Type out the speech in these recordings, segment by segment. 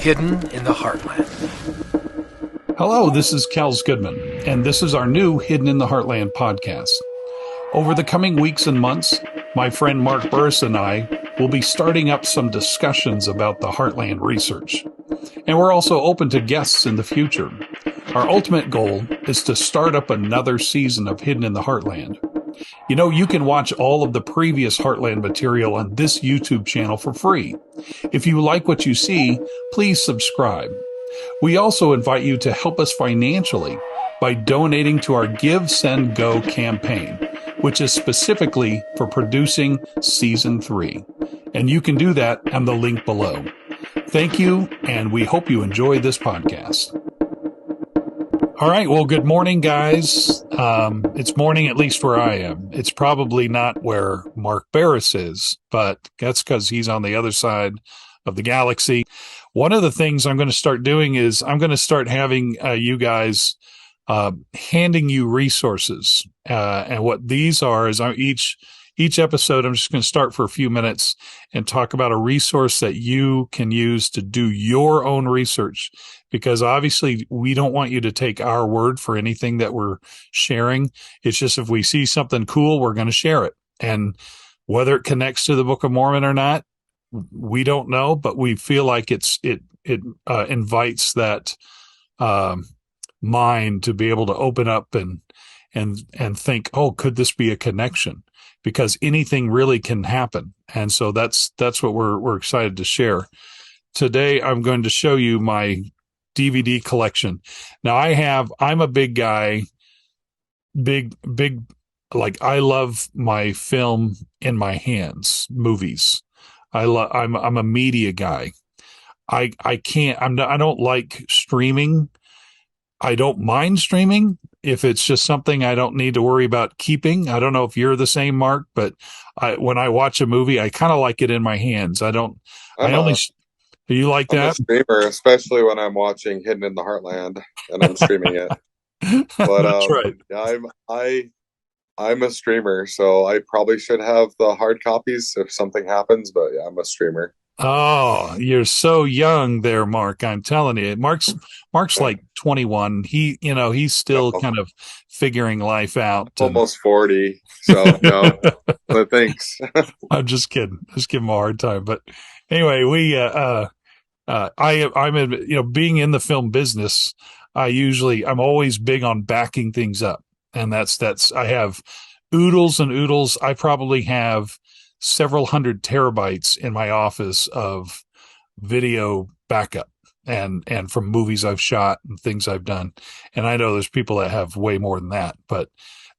Hidden in the Heartland. Hello, this is Kels Goodman, and this is our new Hidden in the Heartland podcast. Over the coming weeks and months, my friend Mark Burris and I will be starting up some discussions about the Heartland research. And we're also open to guests in the future. Our ultimate goal is to start up another season of Hidden in the Heartland. You know, you can watch all of the previous Heartland material on this YouTube channel for free. If you like what you see, please subscribe. We also invite you to help us financially by donating to our Give, Send, Go campaign, which is specifically for producing Season 3. And you can do that on the link below. Thank you, and we hope you enjoy this podcast. All right, well, good morning, guys. It's morning, at least where I am. It's probably not where Mark Burris is, but that's because he's on the other side of the galaxy. One of the things I'm going to start doing is I'm going to start having you guys handing you resources. And what these are is each episode, I'm just going to start for a few minutes and talk about a resource that you can use to do your own research. Because obviously we don't want you to take our word for anything that we're sharing. It's just if we see something cool, we're going to share it. And whether it connects to the Book of Mormon or not, we don't know, but we feel like it invites that mind to be able to open up and think, oh, could this be a connection? Because anything really can happen. And so that's what we're excited to share. Today, I'm going to show you my DVD collection. Now I'm a big guy, like I love my film in my hands, movies. I'm a media guy. I don't like streaming. I don't mind streaming if it's just something I don't need to worry about keeping. I don't know if you're the same, Mark, but when I watch a movie, I kind of like it in my hands. Do you like that? I'm a streamer, especially when I'm watching Hidden in the Heartland and I'm streaming it. But that's right. I'm a streamer, so I probably should have the hard copies if something happens. But yeah, I'm a streamer. Oh, you're so young there, Mark. I'm telling you, Mark's like 21. He's still kind of figuring life out. Almost 40. So no, but thanks. I'm just kidding. Just give him a hard time. But anyway, being in the film business, I'm always big on backing things up. And that's I have oodles and oodles. I probably have several hundred terabytes in my office of video backup and from movies I've shot and things I've done. And I know there's people that have way more than that, but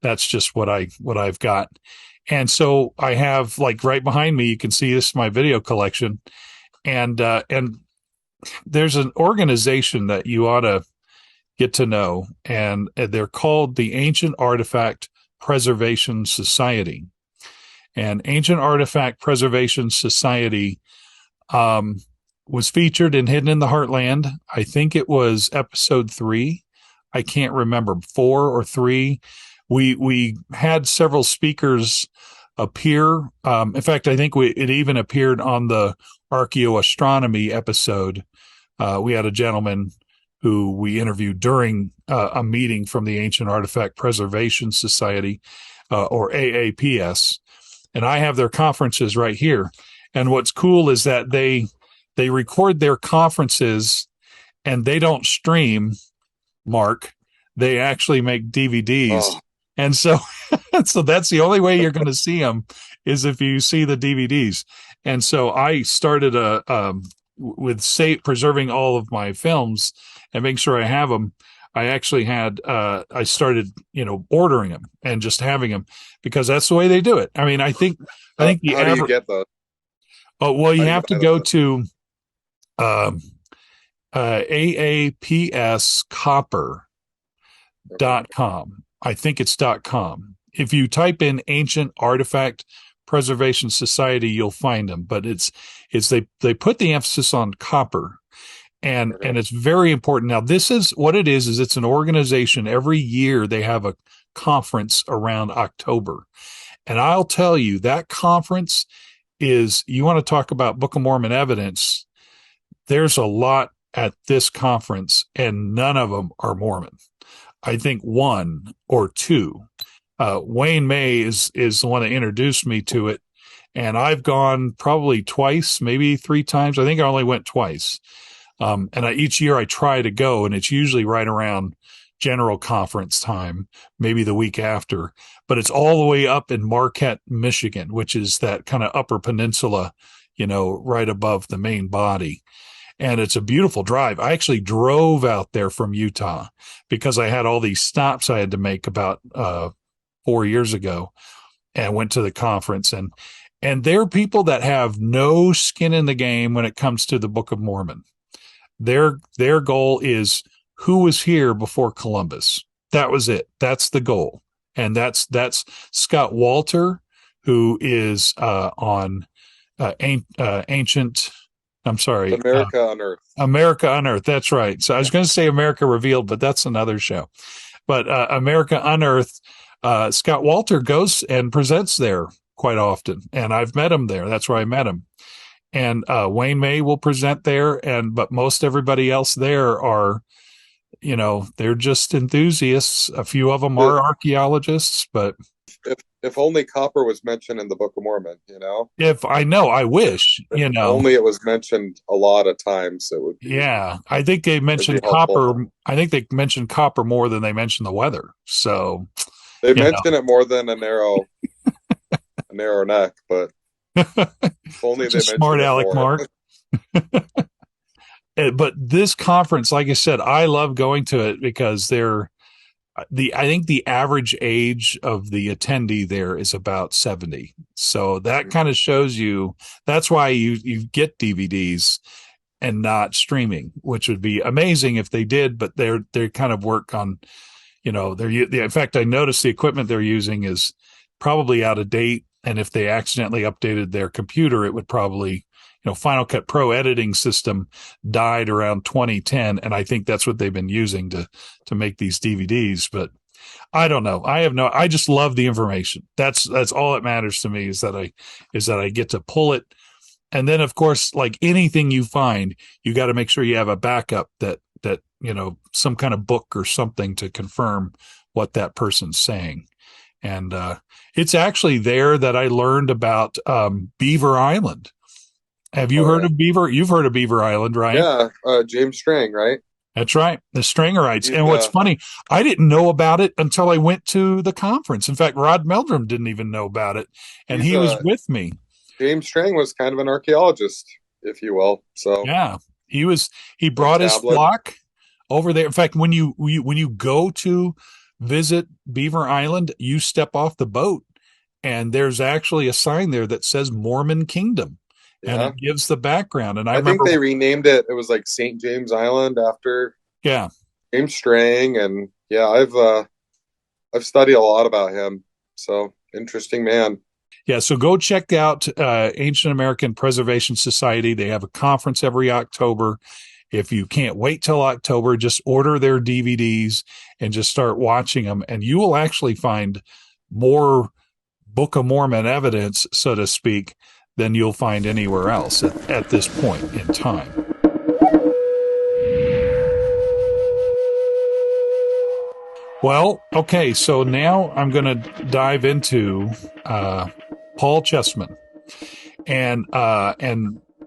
that's just what I've got. And so I have, like, right behind me, you can see this is my video collection. And there's an organization that you ought to get to know, and they're called the Ancient Artifact Preservation Society. And Ancient Artifact Preservation Society was featured in Hidden in the Heartland. I think it was episode 3. I can't remember, 4 or 3. We had several speakers appear. In fact, I think it even appeared on the archaeoastronomy episode. We had a gentleman who we interviewed during a meeting from the Ancient Artifact Preservation Society, or AAPS. And I have their conferences right here. And what's cool is that they record their conferences and they don't stream, Mark. They actually make DVDs. Oh. And so that's the only way you're going to see them is if you see the DVDs. And so I started with preserving all of my films and making sure I have them. I actually I started, ordering them and just having them because that's the way they do it. I mean, I think how do you get those? Oh, well, you have to go to AAPScopper.com. I think it's .com. If you type in Ancient Artifact Preservation Society, you'll find them. But they put the emphasis on copper. And it's very important. Now, this is what it is it's an organization. Every year they have a conference around October. And I'll tell you, that conference is, you want to talk about Book of Mormon evidence, there's a lot at this conference, and none of them are Mormon. I think one or two. Wayne May is the one that introduced me to it, and I've gone probably twice, maybe three times. I think I only went twice. Each year I try to go, and it's usually right around general conference time, maybe the week after. But it's all the way up in Marquette, Michigan, which is that kind of upper peninsula, right above the main body. And it's a beautiful drive. I actually drove out there from Utah because I had all these stops I had to make about 4 years ago, and went to the conference. And there are people that have no skin in the game when it comes to the Book of Mormon. Their goal is who was here before Columbus. That was it. That's the goal. And that's Scott Walter, who is on ancient. I'm sorry. America Unearthed. America Unearthed. That's right. So I was going to say America Revealed, but that's another show. But America Unearthed, Scott Walter goes and presents there quite often. And I've met him there. That's where I met him. And Wayne May will present there. But most everybody else there are, they're just enthusiasts. A few of them are archaeologists, but if only copper was mentioned in the Book of Mormon, If I know, I wish, only it was mentioned a lot of times, it would be. Yeah, I think they mentioned copper. I think they mentioned copper more than they mentioned the weather. So they mention it more than a narrow neck, but if only they mentioned smart it aleck more. Mark. But this conference, like I said, I love going to it because I think the average age of the attendee there is about 70. So that kind of shows you, that's why you get DVDs and not streaming, which would be amazing if they did, but they kind of work on, in fact, I noticed the equipment they're using is probably out of date. And if they accidentally updated their computer, it would probably, Final Cut Pro editing system died around 2010. And I think that's what they've been using to make these DVDs. But I don't know. I just love the information. That's all that matters to me is that I get to pull it. And then, of course, like anything you find, you got to make sure you have a backup that, some kind of book or something to confirm what that person's saying. And it's actually there that I learned about Beaver Island. Have you heard of Beaver? You've heard of Beaver Island, right? Yeah, James Strang, right? That's right, the Strangerites. And what's funny, I didn't know about it until I went to the conference. In fact, Rod Meldrum didn't even know about it, and he was with me. James Strang was kind of an archaeologist, if you will. So yeah, he brought his flock over there. In fact, when you go to visit Beaver Island, you step off the boat, and there's actually a sign there that says Mormon Kingdom. And it gives the background. And I think they renamed it. It was like St. James Island after James Strang. And I've studied a lot about him. So interesting man. Yeah. So go check out Ancient American Preservation Society. They have a conference every October. If you can't wait till October, just order their DVDs and just start watching them. And you will actually find more Book of Mormon evidence, so to speak, than you'll find anywhere else at this point in time. Well, okay, so now I'm going to dive into Paul Cheesman. And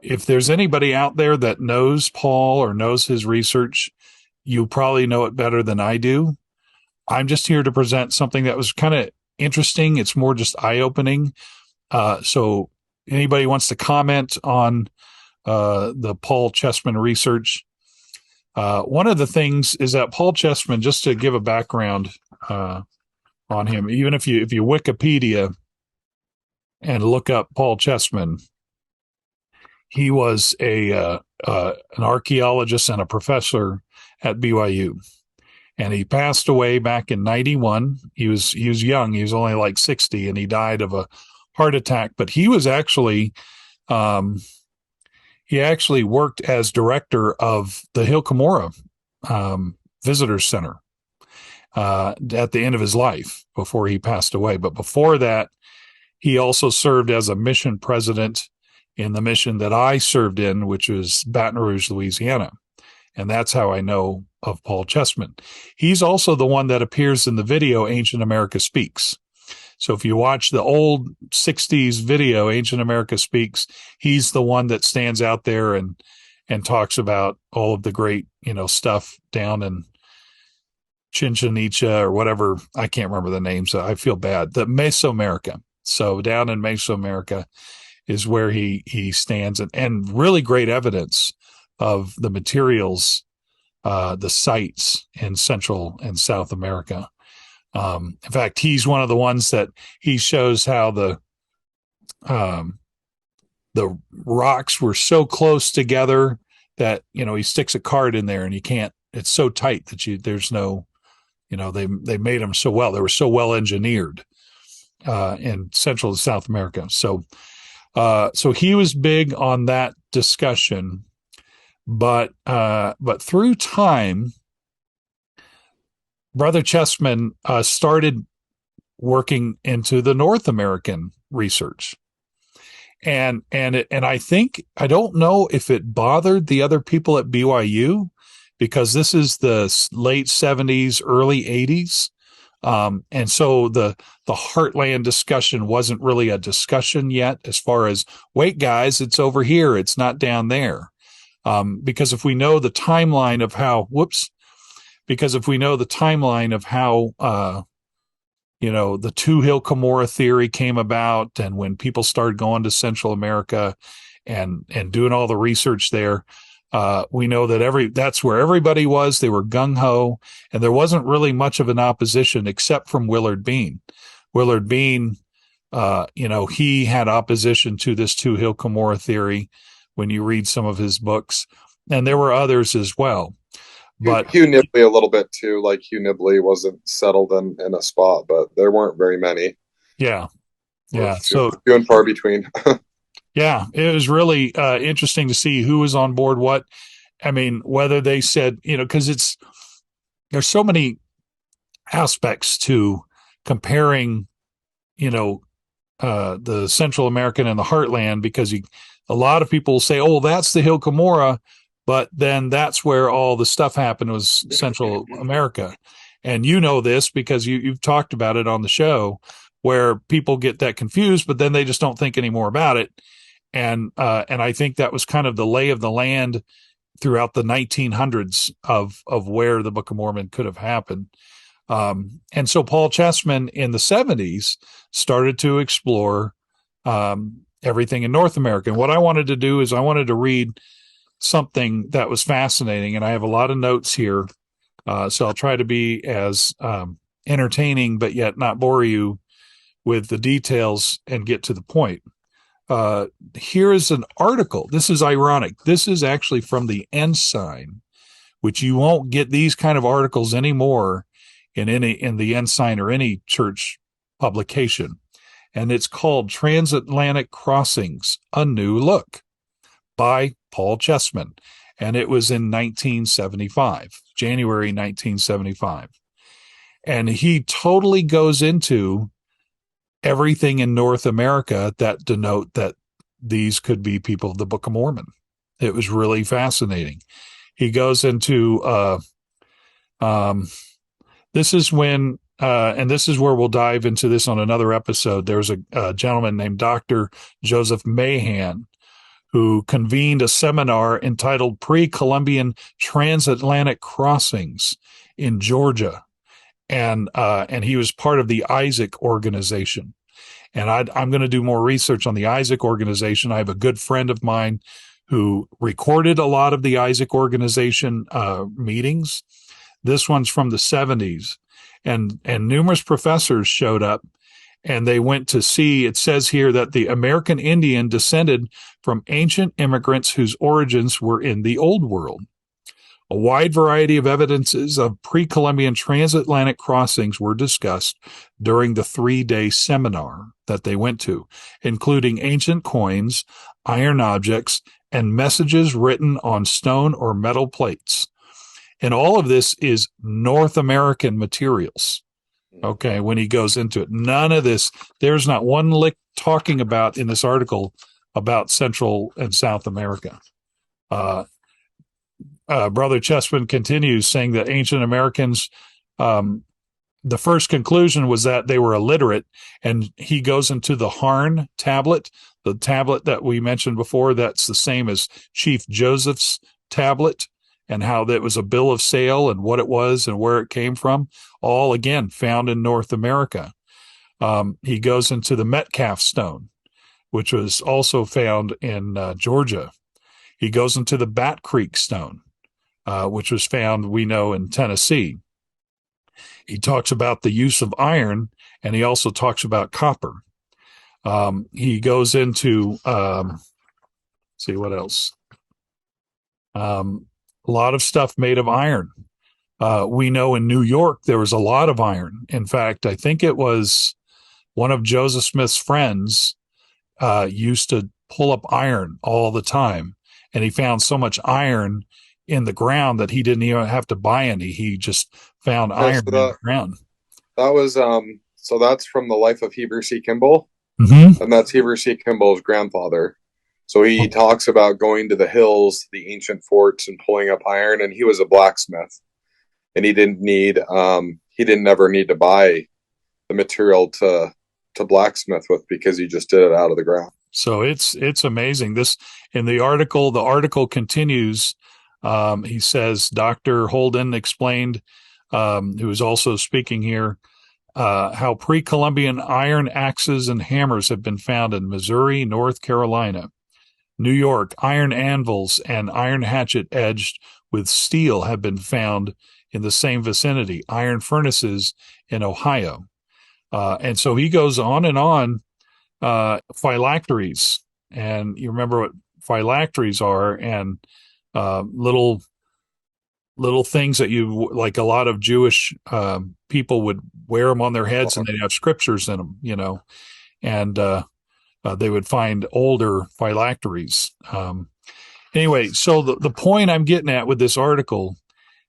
if there's anybody out there that knows Paul or knows his research, you probably know it better than I do. I'm just here to present something that was kind of interesting. It's more just eye-opening. So anybody wants to comment on the Paul Cheesman research? One of the things is that Paul Cheesman, just to give a background on him, even if you Wikipedia and look up Paul Cheesman, he was an archaeologist and a professor at BYU, and he passed away back in 91. He was young; he was only like 60, and he died of a heart attack. But he was actually worked as director of the Hill Cumorah Visitors Center at the end of his life before he passed away. But before that, he also served as a mission president in the mission that I served in, which was Baton Rouge, Louisiana. And that's how I know of Paul Cheesman. He's also the one that appears in the video Ancient America Speaks. So if you watch the old 60s video, Ancient America Speaks, he's the one that stands out there and talks about all of the great, stuff down in Chichen Itza or whatever. I can't remember the names. I feel bad. The Mesoamerica. So down in Mesoamerica is where he stands, and really great evidence of the materials, the sites in Central and South America. In fact, he's one of the ones that he shows how the rocks were so close together that, he sticks a card in there and you can't, it's so tight that there's no, they made them so well. They were so well engineered, in Central and South America. So he was big on that discussion, but through time, Brother Cheesman started working into the North American research. And I think, I don't know if it bothered the other people at BYU, because this is the late 70s, early 80s. And so the Heartland discussion wasn't really a discussion yet, as far as, wait, guys, it's over here, it's not down there. Because if we know the timeline of how, the Two Hill Cumorah theory came about, and when people started going to Central America and doing all the research there, we know that that's where everybody was. They were gung-ho, and there wasn't really much of an opposition except from Willard Bean. Willard Bean, he had opposition to this Two Hill Cumorah theory when you read some of his books, and there were others as well. But Hugh Nibley a little bit too. Like Hugh Nibley wasn't settled in a spot, but there weren't very many. Yeah. So few and far between. Yeah, it was really interesting to see who was on board what. I mean, whether they said, because there's so many aspects to comparing, the Central American and the Heartland, because a lot of people say, oh, that's the Hill Cumorah, but then that's where all the stuff happened, was Central America. And this because you've talked about it on the show, where people get that confused, but then they just don't think any more about it. And I think that was kind of the lay of the land throughout the 1900s of where the Book of Mormon could have happened. And so Paul Cheesman in the 70s started to explore everything in North America. And what I wanted to do is I wanted to read something that was fascinating, and I have a lot of notes here, so I'll try to be as entertaining but yet not bore you with the details and get to the point. Here is an article. This is ironic. This is actually from the Ensign, which you won't get these kind of articles anymore in the Ensign or any church publication, and it's called Transatlantic Crossings: A New Look by Paul Cheesman, and it was in 1975, January 1975. And he totally goes into everything in North America that denote that these could be people of the Book of Mormon. It was really fascinating. He goes into, this is when, and this is where we'll dive into this on another episode. There's a gentleman named Dr. Joseph Mahan, who convened a seminar entitled Pre-Columbian Transatlantic Crossings in Georgia. And he was part of the Isaac organization. And I'm going to do more research on the Isaac organization. I have a good friend of mine who recorded a lot of the Isaac organization meetings. This one's from the 70s. And numerous professors showed up, and they went to see. It says here that the American Indian descended from ancient immigrants whose origins were in the Old World. A wide variety of evidences of pre-Columbian transatlantic crossings were discussed during the 3-day seminar that they went to, including ancient coins, iron objects, and messages written on stone or metal plates. And all of this is North American materials. Okay, when he goes into it, none of this, there's not one lick talking about in this article about Central and South America. Brother Cheesman continues saying that ancient Americans, the first conclusion was that they were illiterate, and he goes into the Harn tablet, the tablet that we mentioned before. That's the same as Chief Joseph's tablet, and how that was a bill of sale and what it was and where it came from, all again found in North America. He goes into the Metcalf stone, which was also found in Georgia. He goes into the Bat Creek stone, which was found, we know, in Tennessee. He talks about the use of iron, and he also talks about copper. He goes into, see what else? A lot of stuff made of iron. We know in New York there was a lot of iron. In fact, I think it was one of Joseph Smith's friends used to pull up iron all the time, and he found so much iron in the ground that he didn't even have to buy any. He just found iron in the ground. That was so that's from the life of Heber C. Kimball, and that's Heber C. Kimball's grandfather. So he talks about going to the hills, the ancient forts, and pulling up iron. And he was a blacksmith, and he didn't ever need to buy the material to blacksmith with, because he just did it out of the ground. So it's amazing. This, in the article continues. He says Dr. Holden explained, who is also speaking here, how pre-Columbian iron axes and hammers have been found in Missouri, North Carolina, New York. Iron anvils and iron hatchet edged with steel have been found in the same vicinity. Iron furnaces in Ohio. And so he goes on and on. Phylacteries, and you remember what phylacteries are, and little things that you, like, a lot of Jewish people would wear them on their heads, and they'd have scriptures in them, and they would find older phylacteries. Anyway, so the point I'm getting at with this article,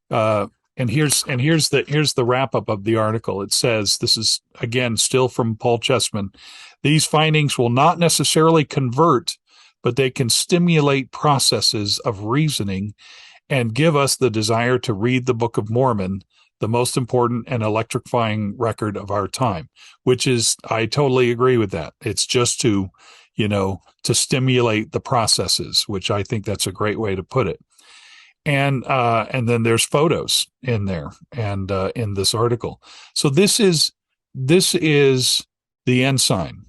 and here's the wrap up of the article. It says, this is again still from Paul Cheesman, these findings will not necessarily convert, but they can stimulate processes of reasoning and give us the desire to read the Book of Mormon, the most important and electrifying record of our time, which is, I totally agree with that. It's just to stimulate the processes, which I think that's a great way to put it. And then there's photos in there, and in this article. So this is the ensign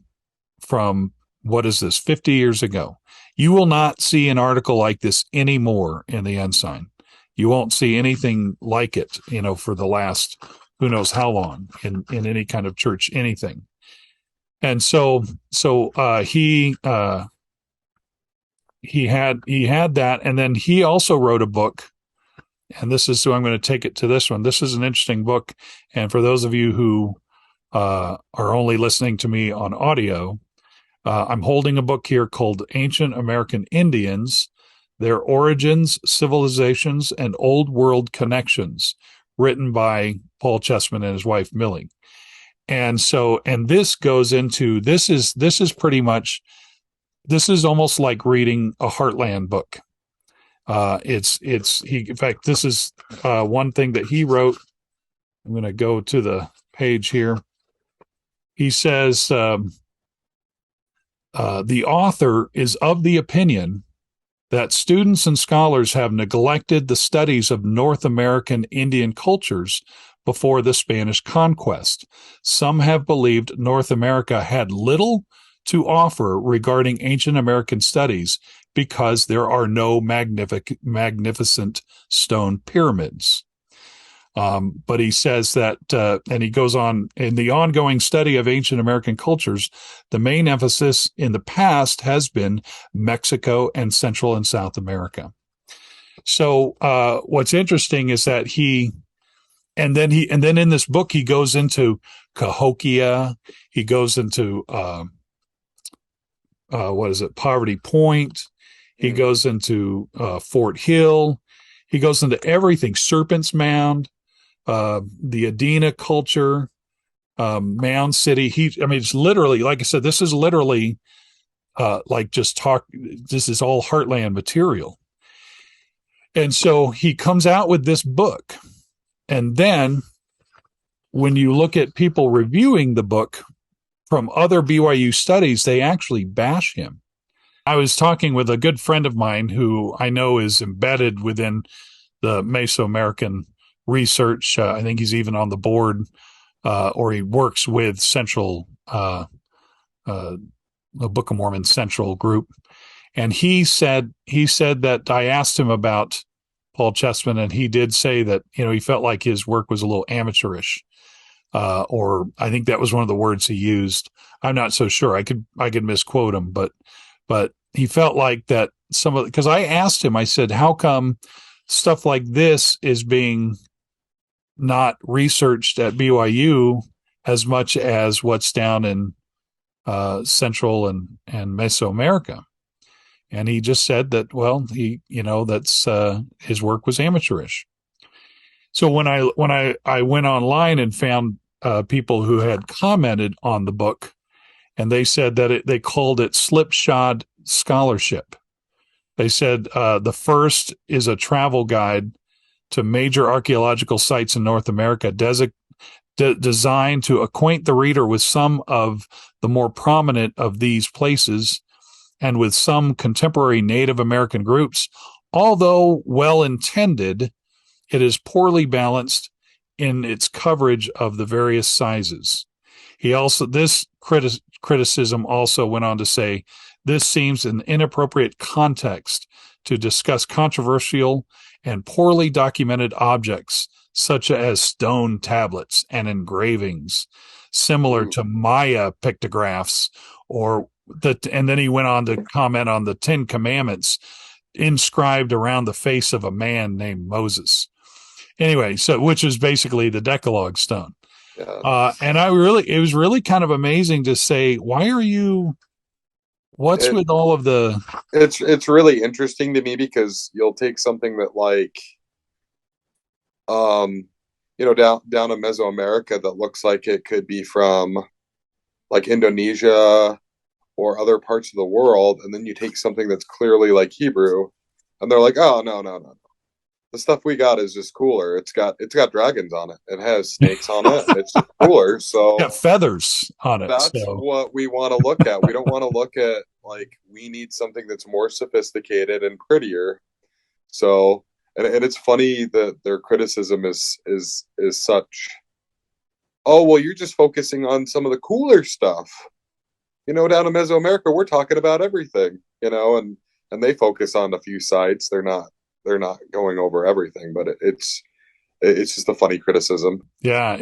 from, what is this, 50 years ago. You will not see an article like this anymore in the ensign. You won't see anything like it, for the last who knows how long in any kind of church, anything. And so he had that, and then he also wrote a book, and this is, so I'm going to take it to this one. This is an interesting book, and for those of you who are only listening to me on audio, I'm holding a book here called Ancient American Indians, Their Origins, Civilizations, and Old World Connections, written by Paul Cheesman and his wife Millie. And so, and this goes into, this is almost like reading a Heartland book. In fact, this is one thing that he wrote. I'm going to go to the page here. He says, the author is of the opinion that students and scholars have neglected the studies of North American Indian cultures before the Spanish conquest. Some have believed North America had little to offer regarding ancient American studies because there are no magnificent stone pyramids. But he says that, and he goes on, in the ongoing study of ancient American cultures, the main emphasis in the past has been Mexico and Central and South America. So what's interesting is that and then in this book, he goes into Cahokia, he goes into Poverty Point, he goes into Fort Hill, he goes into everything, Serpent's Mound, the Adena culture, Mound City. It's literally, like I said, this is literally this is all Heartland material. And so he comes out with this book. And then when you look at people reviewing the book from other BYU studies, they actually bash him. I was talking with a good friend of mine who I know is embedded within the Mesoamerican research. I think he's even on the board, or he works with Central, the Book of Mormon Central group. And he said that I asked him about Paul Cheesman, and he did say that, he felt like his work was a little amateurish, or I think that was one of the words he used. I'm not so sure. I could misquote him, but he felt like that because I asked him, I said, how come stuff like this is being not researched at BYU as much as what's down in Central and Mesoamerica? And he just said that, well, that's his work was amateurish. So when I went online and found people who had commented on the book, and they said that they called it slipshod scholarship. They said the first is a travel guide to major archaeological sites in North America, designed to acquaint the reader with some of the more prominent of these places and with some contemporary Native American groups. Although well-intended, it is poorly balanced in its coverage of the various sizes. This criticism also went on to say, this seems an inappropriate context to discuss controversial and poorly documented objects such as stone tablets and engravings, similar to Maya pictographs, and then he went on to comment on the 10 Commandments inscribed around the face of a man named Moses. Anyway, which is basically the Decalogue stone. Yeah. And it was really kind of amazing to say, what's with all of the... It's really interesting to me because you'll take something that down in Mesoamerica that looks like it could be from like Indonesia or other parts of the world, and then you take something that's clearly like Hebrew, and they're like, oh, no. The stuff we got is just cooler. It's got dragons on it. It has snakes on it. It's just cooler. So got feathers on it. That's what we want to look at. We don't want to look at we need something that's more sophisticated and prettier. So, and it's funny that their criticism is such. Oh, well, you're just focusing on some of the cooler stuff. Down in Mesoamerica, we're talking about everything. And they focus on a few sites. They're not going over everything, but it's just a funny criticism. Yeah,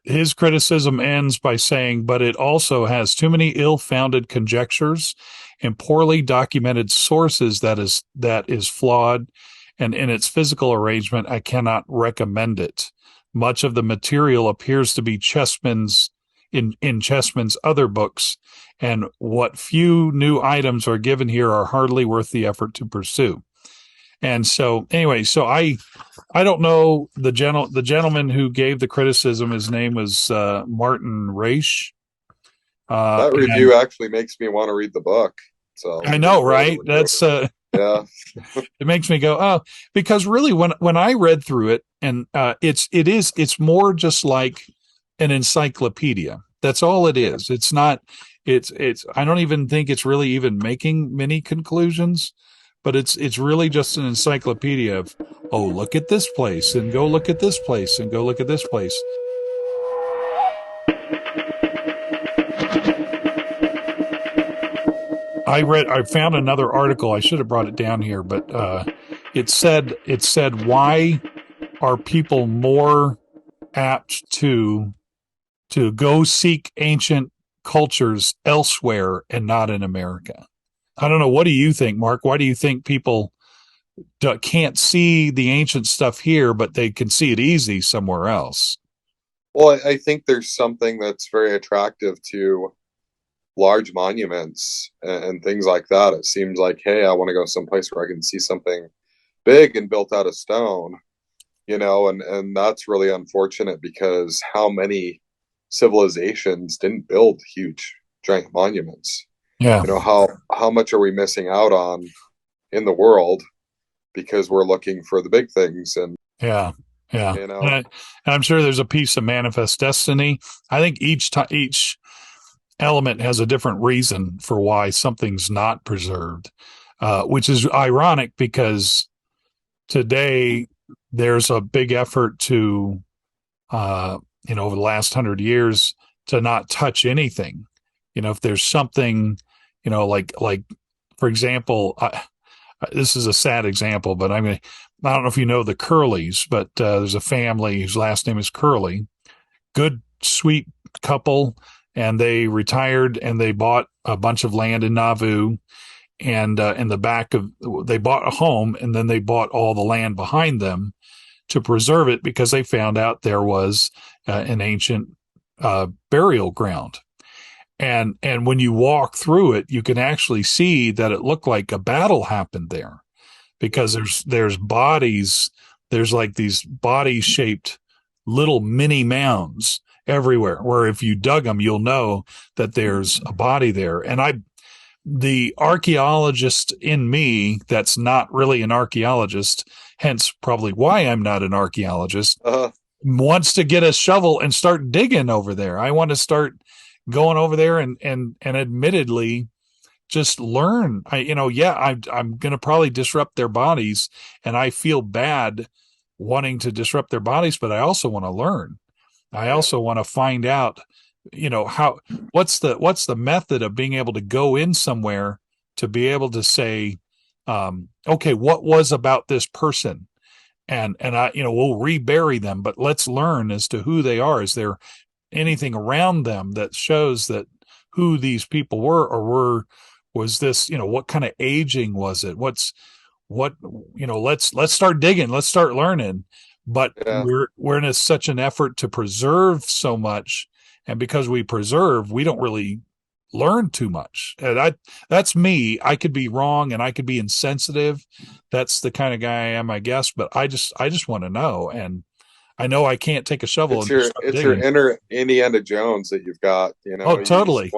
his criticism ends by saying, but it also has too many ill-founded conjectures and poorly documented sources that is flawed, and in its physical arrangement, I cannot recommend it. Much of the material appears to be Cheesman's in Cheesman's other books, and what few new items are given here are hardly worth the effort to pursue. And so, anyway, I don't know the gentleman who gave the criticism. His name was Martin Reisch. That review actually makes me want to read the book. So I know, right? That's yeah. It makes me go, oh, because really, when I read through it, and it's more just like an encyclopedia. That's all it is. It's not. It's. I don't even think it's really even making many conclusions. But it's really just an encyclopedia of, oh, look at this place, and go look at this place, and go look at this place. I found another article. I should have brought it down here, but it said, why are people more apt to go seek ancient cultures elsewhere and not in America? I don't know. What do you think, Mark? Why do you think people can't see the ancient stuff here, but they can see it easy somewhere else? Well, I think there's something that's very attractive to large monuments and things like that. It seems like, hey, I want to go someplace where I can see something big and built out of stone, and that's really unfortunate because how many civilizations didn't build huge, giant monuments? Yeah. How much are we missing out on in the world because we're looking for the big things. And yeah, yeah. you know, And I'm sure there's a piece of manifest destiny. I think each element has a different reason for why something's not preserved, which is ironic because today there's a big effort to, over the last 100 years, to not touch anything. If there's something, like for example, this is a sad example, but I don't know if you know the Curleys, but there's a family whose last name is Curley. Good, sweet couple, and they retired and they bought a bunch of land in Nauvoo, and in the back of, they bought a home, and then they bought all the land behind them to preserve it because they found out there was an ancient burial ground. And when you walk through it, you can actually see that it looked like a battle happened there, because there's bodies, there's like these body shaped little mini mounds everywhere, where if you dug them, you'll know that there's a body there. And the archaeologist in me, that's not really an archaeologist, hence probably why I'm not an archaeologist, wants to get a shovel and start digging over there. I want to start going over there and admittedly just learn. I'm going to probably disrupt their bodies, and I feel bad wanting to disrupt their bodies, but I also want to learn. I also want to find out, what's the method of being able to go in somewhere to be able to say, okay, what was about this person? And we'll rebury them, but let's learn as to who they are. Is there anything around them that shows that who these people were, or was this, what kind of aging was it? Let's start digging, let's start learning. But we're in such an effort to preserve so much. And because we preserve, we don't really learn too much. And that's me. I could be wrong and I could be insensitive. That's the kind of guy I am, I guess. But I just want to know. And I know I can't take a shovel. It's your inner Indiana Jones that you've got. Oh, totally.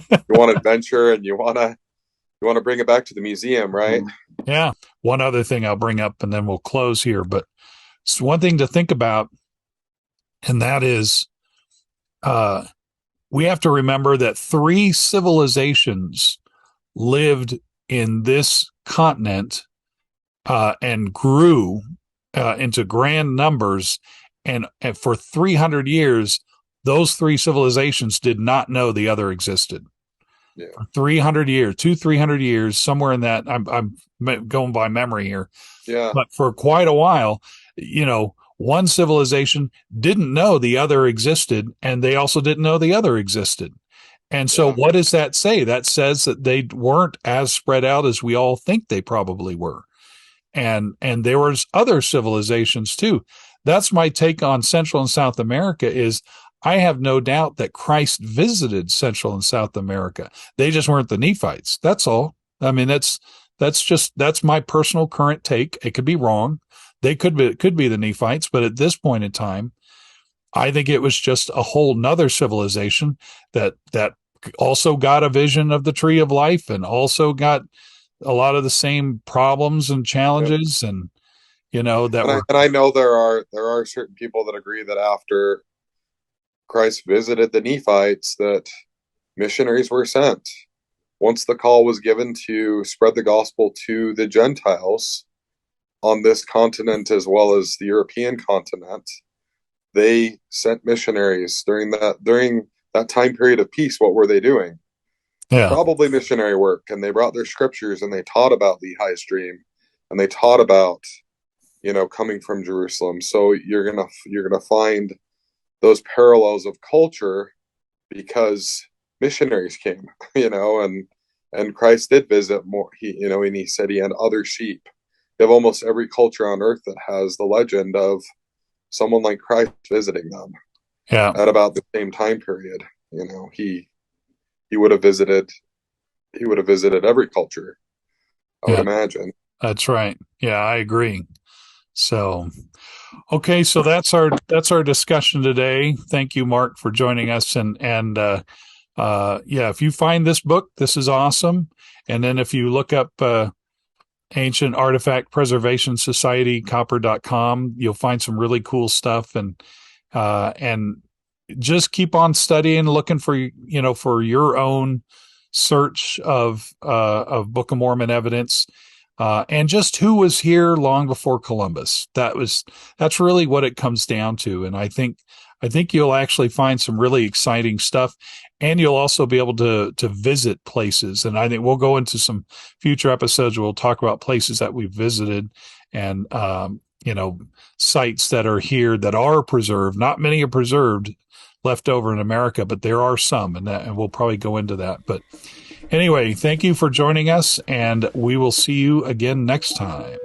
You want adventure, and you want to bring it back to the museum, right? Yeah. One other thing I'll bring up, and then we'll close here. But it's one thing to think about, and that is, we have to remember that 3 civilizations lived in this continent and grew into grand numbers. And for 300 years, those 3 civilizations did not know the other existed. Yeah. For 300 years, 300 years, somewhere in that, I'm going by memory here. Yeah. But for quite a while, one civilization didn't know the other existed, and they also didn't know the other existed. And so what does that say? That says that they weren't as spread out as we all think they probably were. And there was other civilizations too. That's my take on Central and South America. Is I have no doubt that Christ visited Central and South America. They just weren't the Nephites. That's all. I mean, that's my personal current take. It could be wrong. They could be the Nephites, but at this point in time, I think it was just a whole nother civilization that also got a vision of the tree of life, and also got a lot of the same problems and challenges. And and I know there are certain people that agree that after Christ visited the Nephites, that missionaries were sent. Once the call was given to spread the gospel to the Gentiles on this continent as well as the European continent, they sent missionaries during that time period of peace. What were they doing? Yeah. Probably missionary work, and they brought their scriptures and they taught about the high stream, and they taught about coming from Jerusalem. So you're gonna find those parallels of culture, because missionaries came, and Christ did visit more. And he said he had other sheep. You have almost every culture on earth that has the legend of someone like Christ visiting them. Yeah. At about the same time period, he would have visited every culture, I would imagine. That's right. Yeah, I agree. So, okay, so that's our discussion today. Thank you, Mark, for joining us. And if you find this book, this is awesome. And then if you look up Ancient Artifact Preservation Society, copper.com. You'll find some really cool stuff, and just keep on studying, looking for, for your own search of Book of Mormon evidence, and just who was here long before Columbus. That's really what it comes down to. And I think you'll actually find some really exciting stuff, and you'll also be able to visit places. And I think we'll go into some future episodes where we'll talk about places that we've visited, and sites that are here that are preserved. Not many are preserved left over in America, but there are some, and we'll probably go into that. But anyway, thank you for joining us, and we will see you again next time.